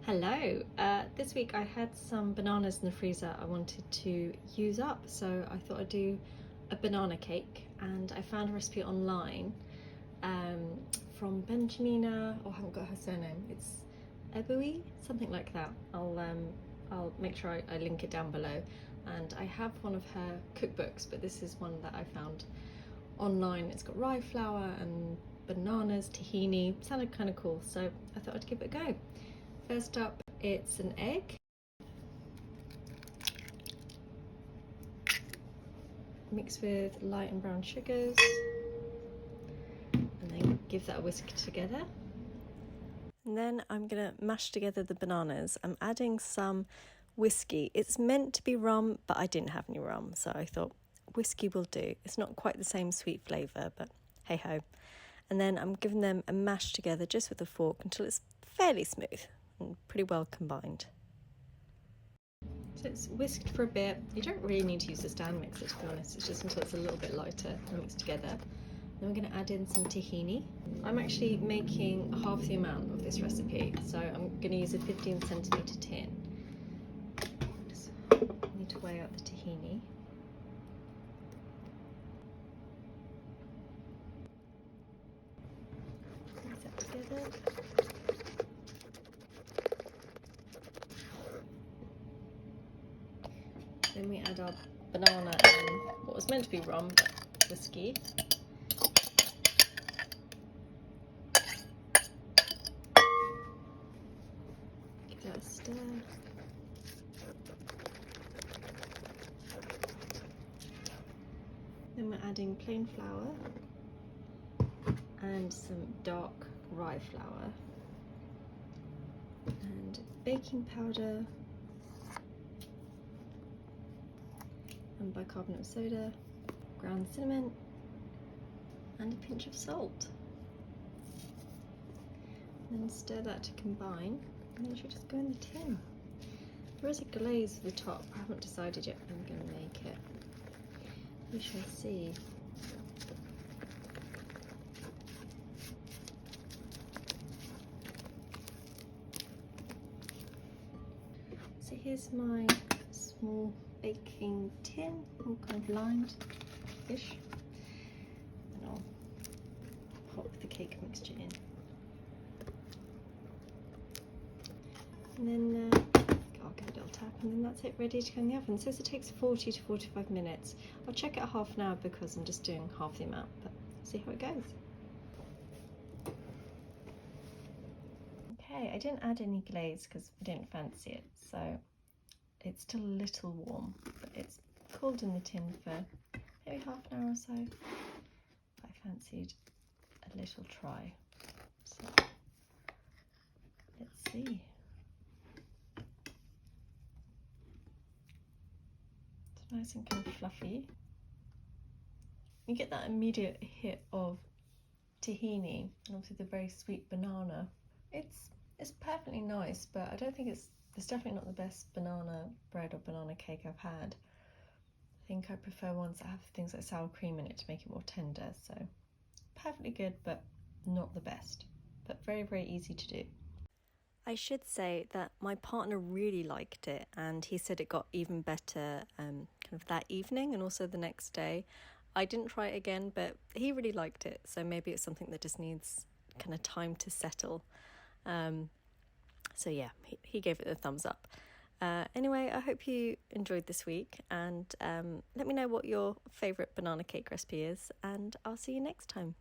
Hello, this week I had some bananas in the freezer I wanted to use up, so I thought I'd do a banana cake, and I found a recipe online from Benjamina, I haven't got her surname, it's Ebuehi, something like that. I'll make sure I link it down below, and I have one of her cookbooks, but this is one that I found online. It's got rye flour and bananas, tahini, sounded kind of cool, so I thought I'd give it a go. First up, it's an egg. Mix with light and brown sugars, and then give that a whisk together. And then I'm gonna mash together the bananas. I'm adding some whiskey. It's meant to be rum, but I didn't have any rum, so I thought whiskey will do. It's not quite the same sweet flavour, but hey ho. And then I'm giving them a mash together just with a fork until it's fairly smooth and pretty well combined. So it's whisked for a bit. You don't really need to use a stand mixer, to be honest. It's just until it's a little bit lighter and mixed together. Then we're going to add in some tahini. I'm actually making half the amount of this recipe, so I'm going to use a 15cm tin. Just need to weigh out the tahini. Mix that together. Then we add our banana and what was meant to be rum, but whiskey. Give that a stir. Then we're adding plain flour and some dark rye flour and baking powder and bicarbonate of soda, ground cinnamon, and a pinch of salt. And then stir that to combine, and then it should just go in the tin. There is a glaze at the top. I haven't decided yet if I'm going to make it. We shall see. So here's my small baking tin, all kind of lined-ish, and I'll pop the cake mixture in. And then I'll give it a little tap, and then that's it, ready to go in the oven. It says it takes 40 to 45 minutes. I'll check it at half an hour because I'm just doing half the amount, but see how it goes. Okay, I didn't add any glaze because I didn't fancy it, so it's still a little warm, but it's cooled in the tin for maybe half an hour or so. I fancied a little try, so let's see. It's nice and kind of fluffy. You get that immediate hit of tahini and obviously the very sweet banana. It's perfectly nice, but I don't think it's definitely not the best banana bread or banana cake I've had. I think I prefer ones that have things like sour cream in it to make it more tender, so perfectly good, but not the best, but very, very easy to do. I should say that my partner really liked it, and he said it got even better kind of that evening and also the next day. I didn't try it again, but he really liked it, so maybe it's something that just needs kind of time to settle. So yeah, he gave it a thumbs up. Anyway, I hope you enjoyed this week, and let me know what your favourite banana cake recipe is, and I'll see you next time.